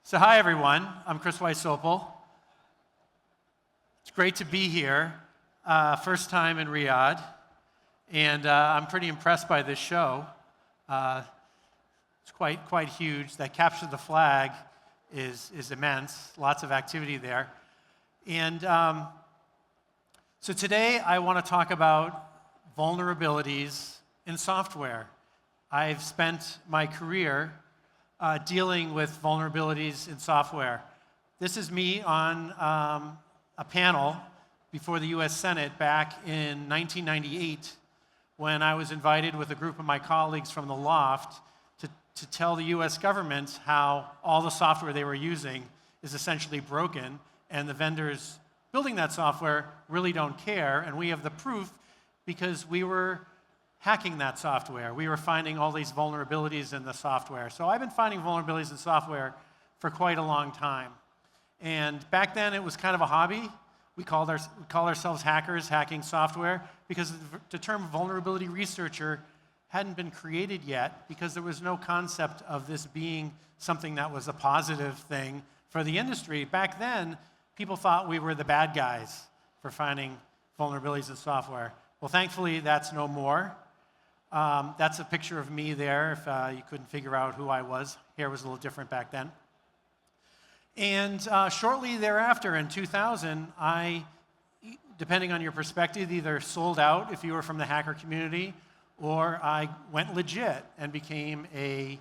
So hi everyone, I'm Wysopal. It's great to be here, first time in Riyadh, and I'm pretty impressed by this show. It's quite huge. That Capture the Flag is immense, lots of activity there. And so today I want to talk about vulnerabilities in software. I've spent my career dealing with vulnerabilities in software. This is me on a panel before the US Senate back in 1998 when I was invited with a group of my colleagues from the Loft to tell the US government how all the software they were using is essentially broken and the vendors building that software really don't care, and we have the proof because we were hacking that software. We were finding all these vulnerabilities in the software. So I've been finding vulnerabilities in software for quite a long time. And back then it was kind of a hobby. We call ourselves hackers, hacking software, because the term vulnerability researcher hadn't been created yet because there was no concept of this being something that was a positive thing for the industry. Back then, people thought we were the bad guys for finding vulnerabilities in software. Well, thankfully, that's no more. That's a picture of me there, if you couldn't figure out who I was. Hair was a little different back then. And shortly thereafter, in 2000, I, depending on your perspective, either sold out if you were from the hacker community, or I went legit and became a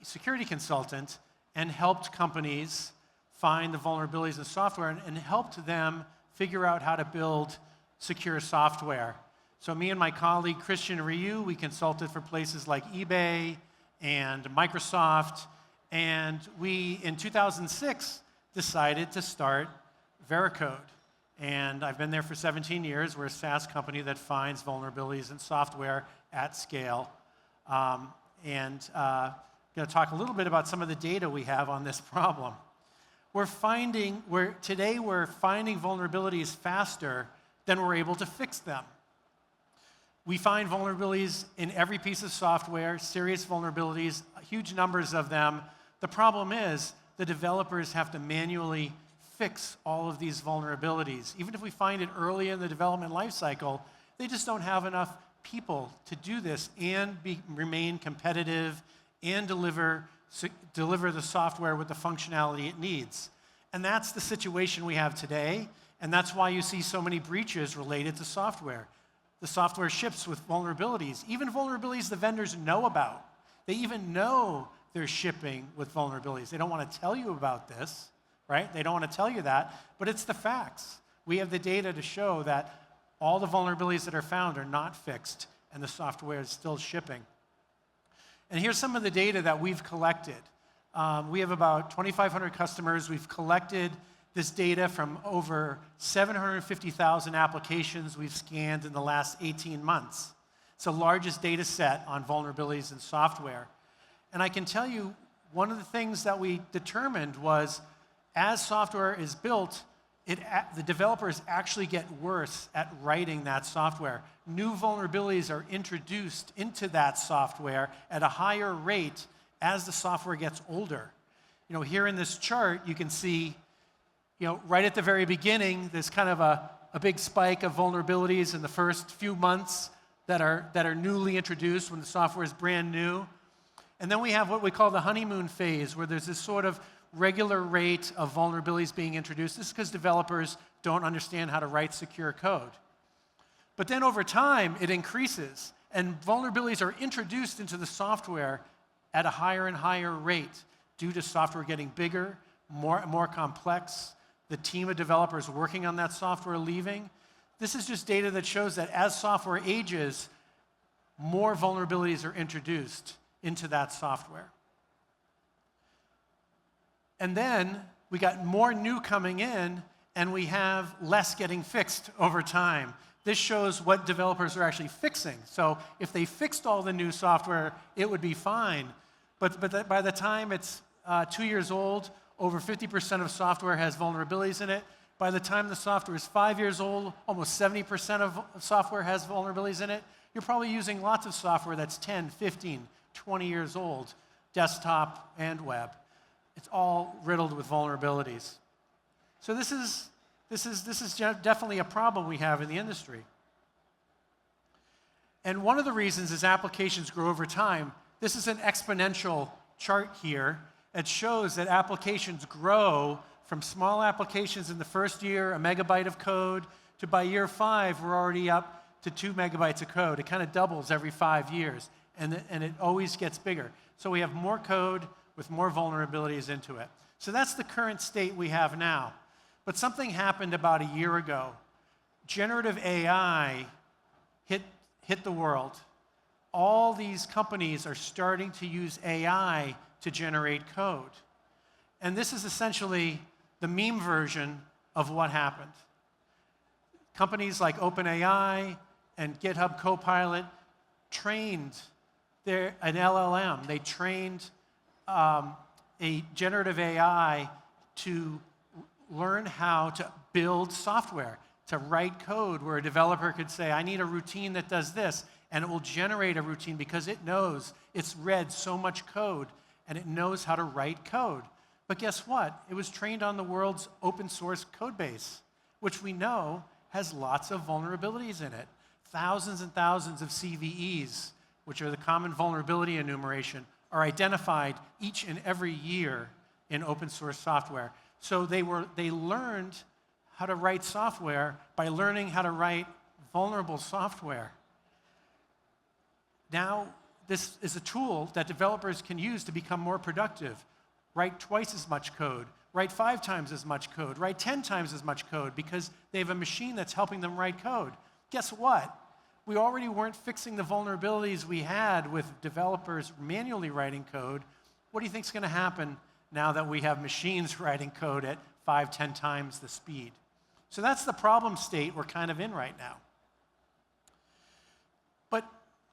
security consultant and helped companies find the vulnerabilities in software and helped them figure out how to build secure software. So me and my colleague Christian Ryu, we consulted for places like eBay and Microsoft, and we, in 2006, decided to start Veracode. And I've been there for 17 years. We're a SaaS company that finds vulnerabilities in software at scale. I'm going to talk a little bit about some of the data we have on this problem. Today we're finding vulnerabilities faster than we're able to fix them. We find vulnerabilities in every piece of software, serious vulnerabilities, huge numbers of them. The problem is the developers have to manually fix all of these vulnerabilities. Even if we find it early in the development lifecycle, they just don't have enough people to do this and remain competitive and deliver the software with the functionality it needs. And that's the situation we have today, and that's why you see so many breaches related to software. The software ships with vulnerabilities, even vulnerabilities the vendors know about. They even know they're shipping with vulnerabilities. They don't want to tell you about this, right? They don't want to tell you that, but it's the facts. We have the data to show that all the vulnerabilities that are found are not fixed, and the software is still shipping. And here's some of the data that we've collected. We have about 2,500 customers. We've collected this data from over 750,000 applications we've scanned in the last 18 months. It's the largest data set on vulnerabilities in software. And I can tell you, one of the things that we determined was, as software is built, the developers actually get worse at writing that software. New vulnerabilities are introduced into that software at a higher rate as the software gets older. Here in this chart, you can see, right at the very beginning, there's kind of a big spike of vulnerabilities in the first few months that are newly introduced when the software is brand new. And then we have what we call the honeymoon phase, where there's this sort of regular rate of vulnerabilities being introduced. This is because developers don't understand how to write secure code. But then over time, it increases, and vulnerabilities are introduced into the software at a higher and higher rate due to software getting bigger, more complex, the team of developers working on that software leaving. This is just data that shows that as software ages, more vulnerabilities are introduced into that software. And then we got more new coming in, and we have less getting fixed over time. This shows what developers are actually fixing. So if they fixed all the new software, it would be fine. But by the time it's 2 years old, over 50% of software has vulnerabilities in it. By the time the software is 5 years old, almost 70% of software has vulnerabilities in it. You're probably using lots of software that's 10, 15, 20 years old, desktop and web. It's all riddled with vulnerabilities. So this is definitely a problem we have in the industry. And one of the reasons is applications grow over time. This is an exponential chart here. It shows that applications grow from small applications in the first year, a megabyte of code, to by year 5, we're already up to 2 megabytes of code. It kind of doubles every 5 years, and it always gets bigger. So we have more code with more vulnerabilities into it. So that's the current state we have now. But something happened about a year ago. Generative AI hit the world. All these companies are starting to use AI to generate code. And this is essentially the meme version of what happened. Companies like OpenAI and GitHub Copilot trained an LLM. They trained a generative AI to learn how to build software, to write code where a developer could say, I need a routine that does this, and it will generate a routine because it knows it's read so much code and it knows how to write code. But guess what? It was trained on the world's open source code base, which we know has lots of vulnerabilities in it. Thousands and thousands of CVEs, which are the common vulnerability enumeration, are identified each and every year in open source software. So they learned how to write software by learning how to write vulnerable software. Now, this is a tool that developers can use to become more productive. Write twice as much code, write 5 times as much code, write 10 times as much code because they have a machine that's helping them write code. Guess what? We already weren't fixing the vulnerabilities we had with developers manually writing code. What do you think is going to happen now that we have machines writing code at 5, 10 times the speed? So that's the problem state we're kind of in right now. But,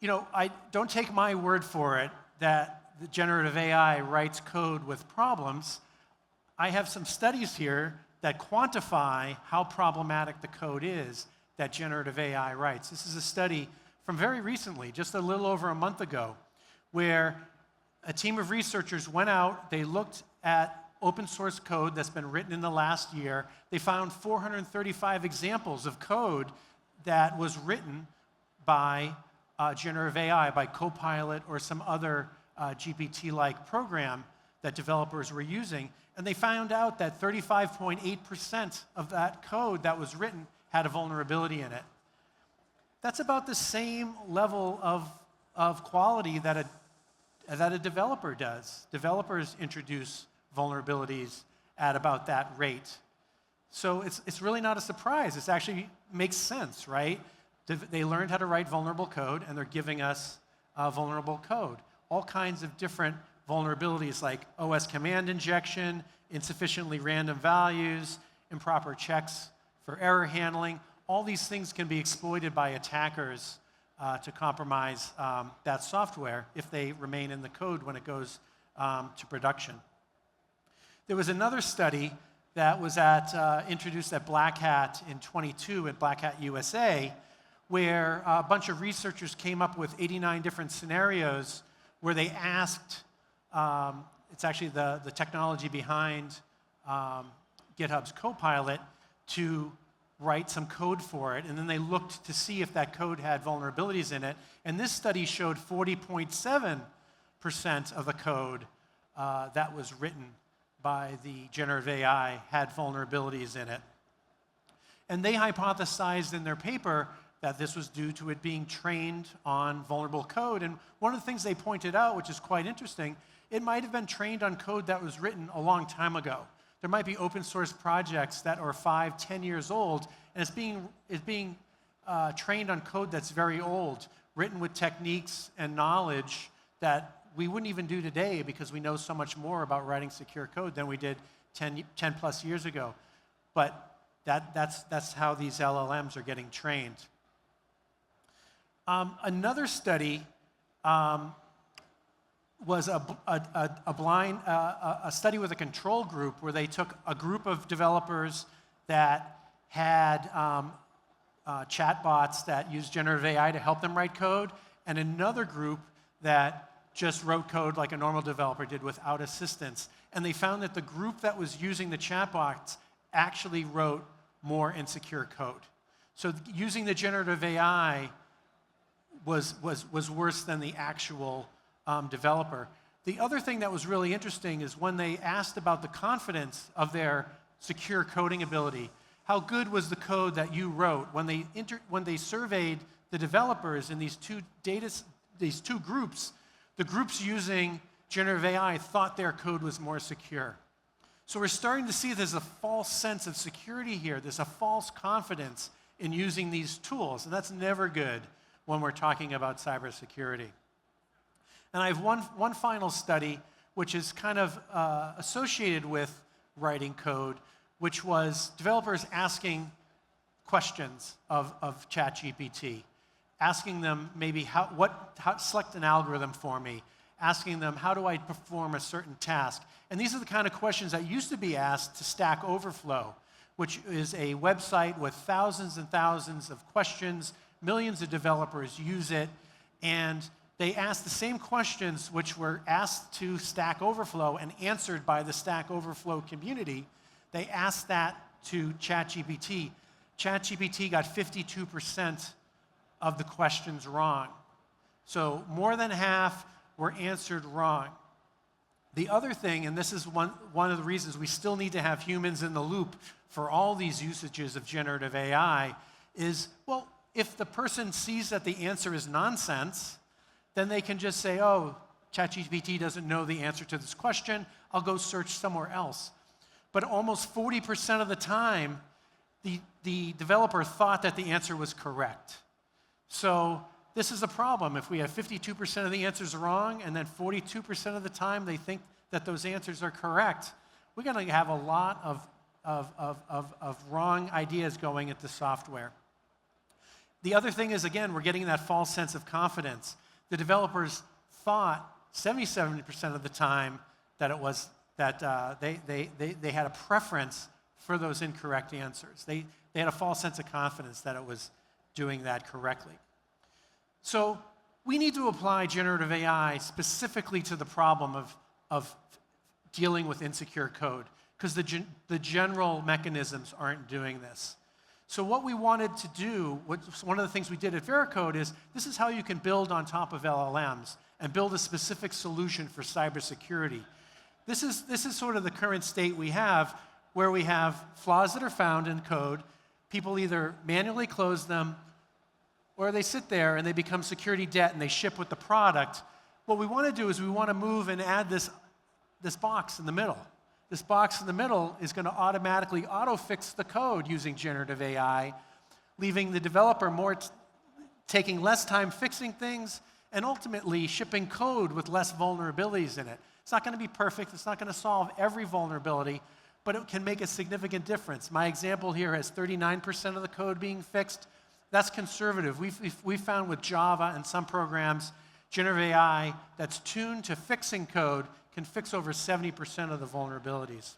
I don't take my word for it that the generative AI writes code with problems. I have some studies here that quantify how problematic the code is that generative AI writes. This is a study from very recently, just a little over a month ago, where a team of researchers went out, they looked at open source code that's been written in the last year. They found 435 examples of code that was written by generative AI, by Copilot or some other GPT-like program that developers were using. And they found out that 35.8% of that code that was written had a vulnerability in it. That's about the same level of quality that a developer does. Developers introduce vulnerabilities at about that rate. So it's really not a surprise. It actually makes sense, right? They learned how to write vulnerable code, and they're giving us vulnerable code. All kinds of different vulnerabilities like OS command injection, insufficiently random values, improper checks for error handling. All these things can be exploited by attackers to compromise that software if they remain in the code when it goes to production. There was another study that was introduced at Black Hat in 22 at Black Hat USA, where a bunch of researchers came up with 89 different scenarios where they asked, it's actually the technology behind GitHub's Copilot, to write some code for it, and then they looked to see if that code had vulnerabilities in it. And this study showed 40.7% of the code that was written by the generative AI had vulnerabilities in it. And they hypothesized in their paper that this was due to it being trained on vulnerable code. And one of the things they pointed out, which is quite interesting, it might have been trained on code that was written a long time ago. There might be open source projects that are 5, 10 years old, and it's being trained on code that's very old, written with techniques and knowledge that we wouldn't even do today because we know so much more about writing secure code than we did 10 plus years ago. But that's how these LLMs are getting trained. Another study was a study with a control group where they took a group of developers that had chatbots that used generative AI to help them write code, and another group that just wrote code like a normal developer did without assistance. And they found that the group that was using the chatbots actually wrote more insecure code. So using the generative AI was worse than the actual developer. The other thing that was really interesting is when they asked about the confidence of their secure coding ability, how good was the code that you wrote? When they surveyed the developers in these two groups, the groups using generative AI thought their code was more secure. So we're starting to see there's a false sense of security here. There's a false confidence in using these tools, and that's never good when we're talking about cybersecurity. And I have one final study, which is kind of associated with writing code, which was developers asking questions of ChatGPT, asking them maybe select an algorithm for me, asking them how do I perform a certain task. And these are the kind of questions that used to be asked to Stack Overflow, which is a website with thousands and thousands of questions. Millions of developers use it, and they ask the same questions which were asked to Stack Overflow and answered by the Stack Overflow community. They asked that to ChatGPT. ChatGPT got 52% of the questions wrong. So more than half were answered wrong. The other thing, and this is one of the reasons we still need to have humans in the loop for all these usages of generative AI, is, well, if the person sees that the answer is nonsense, then they can just say, oh, ChatGPT doesn't know the answer to this question, I'll go search somewhere else. But almost 40% of the time, the developer thought that the answer was correct. So this is a problem. If we have 52% of the answers wrong, and then 42% of the time they think that those answers are correct, we're going to have a lot of wrong ideas going into software. The other thing is, again, we're getting that false sense of confidence. The developers thought 77% of the time that it was that they had a preference for those incorrect answers. They had a false sense of confidence that it was doing that correctly. So we need to apply generative AI specifically to the problem of dealing with insecure code, because the general mechanisms aren't doing this. So what we wanted to do, one of the things we did at Veracode is, this is how you can build on top of LLMs and build a specific solution for cybersecurity. This is sort of the current state we have, where we have flaws that are found in code. People either manually close them, or they sit there and they become security debt and they ship with the product. What we want to do is we want to move and add this box in the middle. This box in the middle is going to automatically auto-fix the code using generative AI, leaving the developer taking less time fixing things and ultimately shipping code with less vulnerabilities in it. It's not going to be perfect. It's not going to solve every vulnerability, but it can make a significant difference. My example here has 39% of the code being fixed. That's conservative. We've found with Java and some programs, generative AI that's tuned to fixing code can fix over 70% of the vulnerabilities.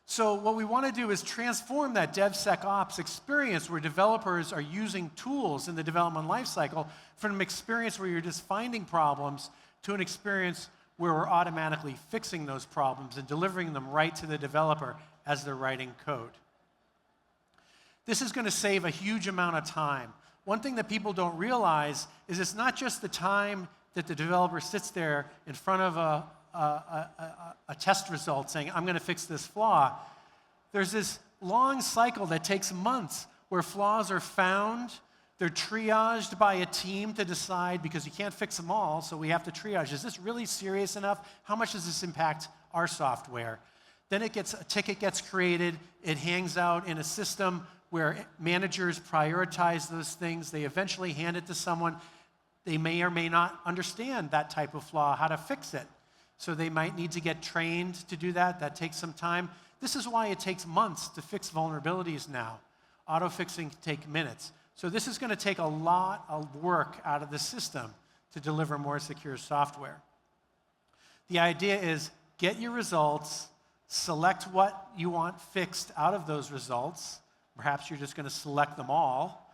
So what we want to do is transform that DevSecOps experience where developers are using tools in the development lifecycle from an experience where you're just finding problems to an experience where we're automatically fixing those problems and delivering them right to the developer as they're writing code. This is going to save a huge amount of time. One thing that people don't realize is it's not just the time that the developer sits there in front of a test result saying, I'm going to fix this flaw. There's this long cycle that takes months where flaws are found. They're triaged by a team to decide, because you can't fix them all, so we have to triage. Is this really serious enough? How much does this impact our software? Then a ticket gets created. It hangs out in a system where managers prioritize those things. They eventually hand it to someone. They may or may not understand that type of flaw, how to fix it. So they might need to get trained to do that. That takes some time. This is why it takes months to fix vulnerabilities now. Auto-fixing can take minutes. So this is going to take a lot of work out of the system to deliver more secure software. The idea is get your results, select what you want fixed out of those results. Perhaps you're just going to select them all.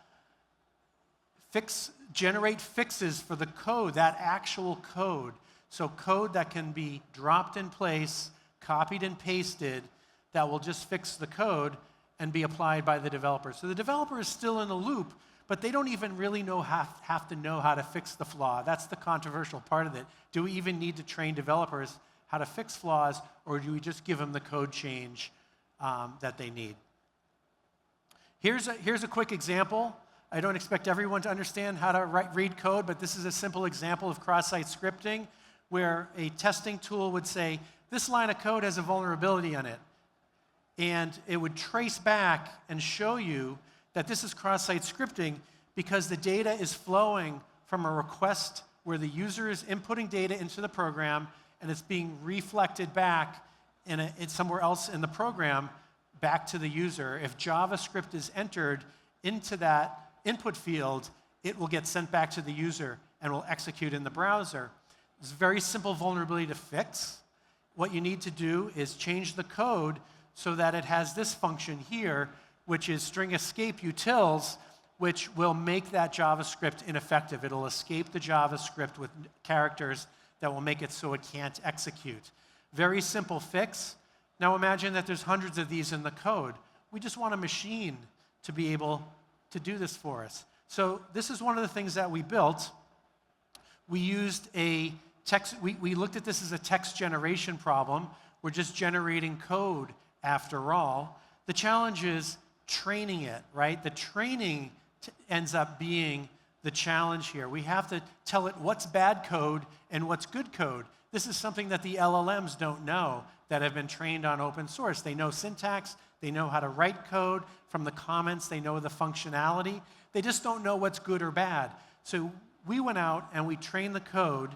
generate fixes for the code, that actual code. So code that can be dropped in place, copied and pasted, that will just fix the code and be applied by the developer. So the developer is still in the loop, but they don't even really have to know how to fix the flaw. That's the controversial part of it. Do we even need to train developers how to fix flaws, or do we just give them the code change that they need? Here's a quick example. I don't expect everyone to understand how to read code, but this is a simple example of cross-site scripting where a testing tool would say, this line of code has a vulnerability in it. And it would trace back and show you that this is cross-site scripting because the data is flowing from a request where the user is inputting data into the program and it's being reflected back in somewhere else in the program back to the user. If JavaScript is entered into that input field, it will get sent back to the user and will execute in the browser. It's a very simple vulnerability to fix. What you need to do is change the code so that it has this function here, which is string escape utils, which will make that JavaScript ineffective. It'll escape the JavaScript with characters that will make it so it can't execute. Very simple fix. Now imagine that there's hundreds of these in the code. We just want a machine to be able to do this for us. So this is one of the things that we built. We used a text, we looked at this as a text generation problem. We're just generating code after all. The challenge is training it, right? The training ends up being the challenge here. We have to tell it what's bad code and what's good code. This is something that the LLMs don't know that have been trained on open source. They know syntax, they know how to write code. From the comments, they know the functionality. They just don't know what's good or bad. So we went out and we trained the code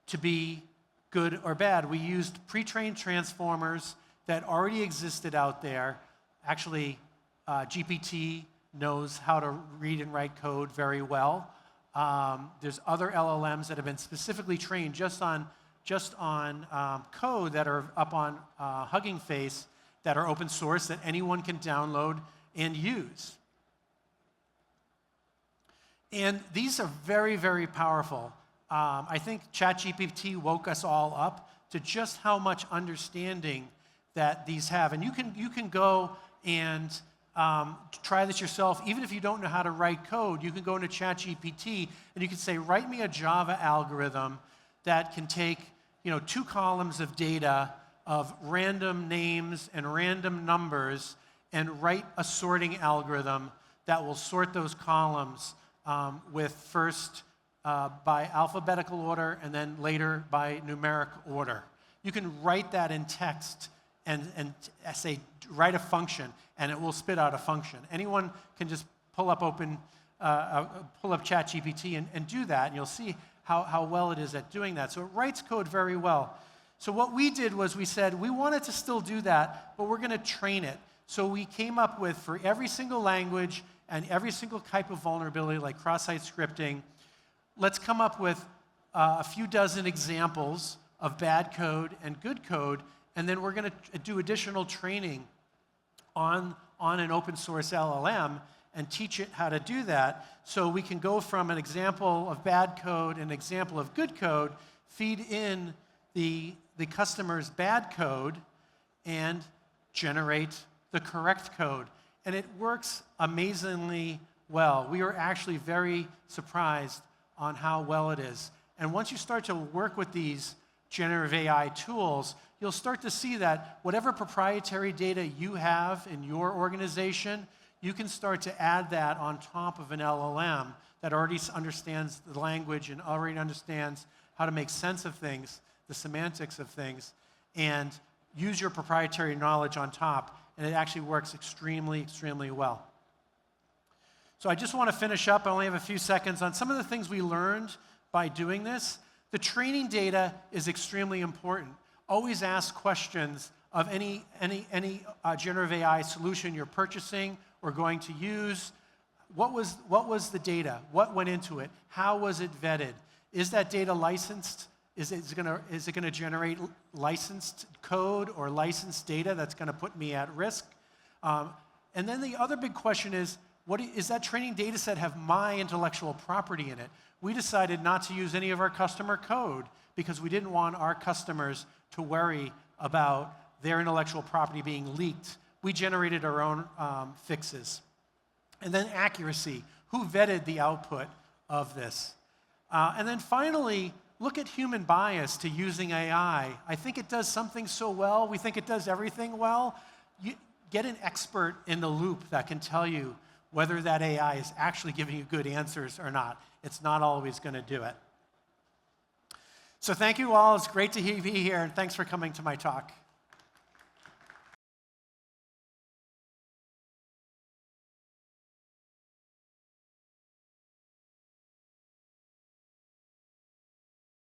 to be good or bad. We used pre-trained transformers that already existed out there. Actually, GPT knows how to read and write code very well. There's other LLMs that have been specifically trained just on code that are up on Hugging Face that are open source that anyone can download and use. And these are very, very powerful. I think ChatGPT woke us all up to just how much understanding that these have. And you can go and try this yourself. Even if you don't know how to write code, you can go into ChatGPT and you can say, write me a Java algorithm that can take 2 columns of data of random names and random numbers and write a sorting algorithm that will sort those columns with first by alphabetical order and then later by numeric order. You can write that in text and say, write a function, and it will spit out a function. Anyone can just pull up ChatGPT and do that, and you'll see how well it is at doing that. So it writes code very well. So what we did was we said, we wanted to still do that, but we're going to train it. So we came up with, for every single language and every single type of vulnerability, like cross-site scripting, let's come up with a few dozen examples of bad code and good code, and then we're going to do additional training on an open source LLM and teach it how to do that. So we can go from an example of bad code and an example of good code, feed in the customer's bad code, and generate the correct code. And it works amazingly well. We were actually very surprised on how well it is. And once you start to work with these generative AI tools, you'll start to see that whatever proprietary data you have in your organization, you can start to add that on top of an LLM that already understands the language and already understands how to make sense of things, the semantics of things, and use your proprietary knowledge on top, and it actually works extremely, extremely well. So I just want to finish up. I only have a few seconds on some of the things we learned by doing this. The training data is extremely important. Always ask questions of any generative AI solution you're purchasing or going to use. What was the data? What went into it? How was it vetted? Is that data licensed? Is it going to generate licensed code or licensed data that's going to put me at risk? And then the other big question is, Is that training data set have my intellectual property in it? We decided not to use any of our customer code because we didn't want our customers to worry about their intellectual property being leaked. We generated our own fixes. And then accuracy. Who vetted the output of this? And then finally, look at human bias to using AI. I think it does something so well. We think it does everything well. Get an expert in the loop that can tell you whether that AI is actually giving you good answers or not. It's not always going to do it. So thank you all. It's great to be here, and thanks for coming to my talk.